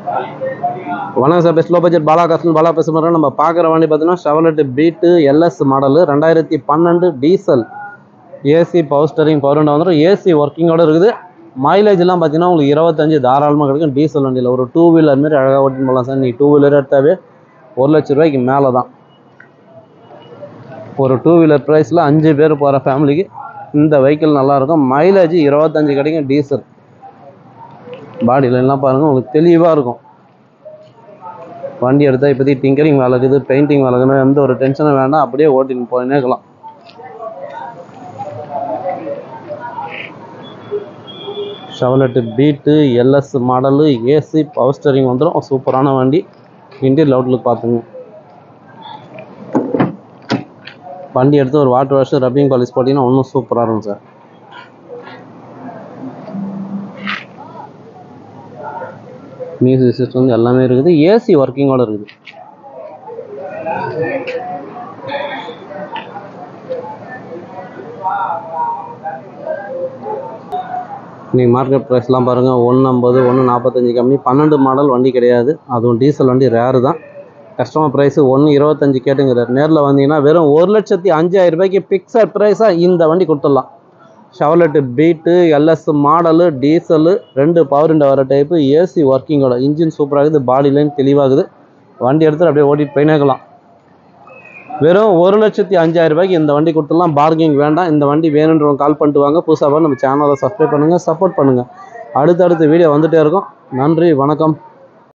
வணக்கம் sir, best low budget Bala பேசுகிறோம். நம்ம பார்க்குற வண்டி பார்த்தீங்கன்னா Chevrolet Beat LS model 2012 diesel AC power steering power window வந்துடும். ஏசி ஒர்க்கிங்கோடு இருக்குது. மைலேஜ்லாம் பார்த்தீங்கன்னா உங்களுக்கு 25 தாராளமாக கிடைக்கும். டீசல் வண்டியில் ஒரு 2 வீலர் மாரி அழகாக ஓட்டின்னு போகலாம் சார். நீங்கள் 2 வீலர் எடுத்தாவே 1 லட்ச ரூபாய்க்கு மேலே தான். ஒரு 2 வீலர் ப்ரைஸில் 5 பேர் போகிற ஃபேமிலிக்கு இந்த வெஹிக்கிள் நல்லாயிருக்கும். மைலேஜ் 25 கிடைக்கும். டீசல் பாடியில் எல்லாம் பாருங்கள், உங்களுக்கு தெளிவாக இருக்கும். வண்டி எடுத்தால் இப்போதைக்கு டிங்கரிங் வேலை இருக்குது, பெயிண்டிங் வேலை இருக்குது, எந்த ஒரு டென்ஷனும் வேண்டாம். அப்படியே ஓட்டின்னு போயினே இருக்கலாம். Chevrolet Beat LS model AC power steering வந்துடும். சூப்பரான வண்டி. இன்டீரியர் அவுட்லுக் பார்த்துங்க. வண்டி எடுத்து ஒரு வாட்டர் வாஷ் ரப்பிங் பாலிஷ் போட்டிங்கன்னா இன்னும் சூப்பராக இருக்கும் சார். மியூசிக் சிஸ்டம் எல்லாமே இருக்குது. ஏசி ஒர்க்கிங்கோடு இருக்குது. நீங்கள் மார்க்கெட் ப்ரைஸ்லாம் பாருங்கள். 150 145 கம்மி. 12 மாடல் வண்டி கிடையாது. அதுவும் டீசல் வண்டி ரேரு தான். கஸ்டமர் ப்ரைஸு 125 கேட்டுங்கிறார். நேரில் வந்தீங்கன்னா வெறும் 1,05,000 ரூபாய்க்கு பிக்சட் ப்ரைஸாக இந்த வண்டி கொடுத்துடலாம். Chevrolet Beat LS model diesel 2 power window வர டைப்பு ஏசி ஒர்க்கிங்கோட. இன்ஜின் சூப்பராக இருக்குது. பாடி லைன் தெளிவாகுது. வண்டி எடுத்து அப்படியே ஓட்டிட்டு போயினேக்கலாம். வெறும் 1,05,000 ரூபாய்க்கு இந்த வண்டி கொடுத்துடலாம். பார்கிங் வேண்டாம். இந்த வண்டி வேணுன்றவங்க கால் பண்ணிட்டு வாங்க. புதுசாக நம்ம சேனலை சப்ஸ்கிரைப் பண்ணுங்கள், சப்போர்ட் பண்ணுங்கள். அடுத்தடுத்த வீடியோ வந்துகிட்டே இருக்கும். நன்றி, வணக்கம்.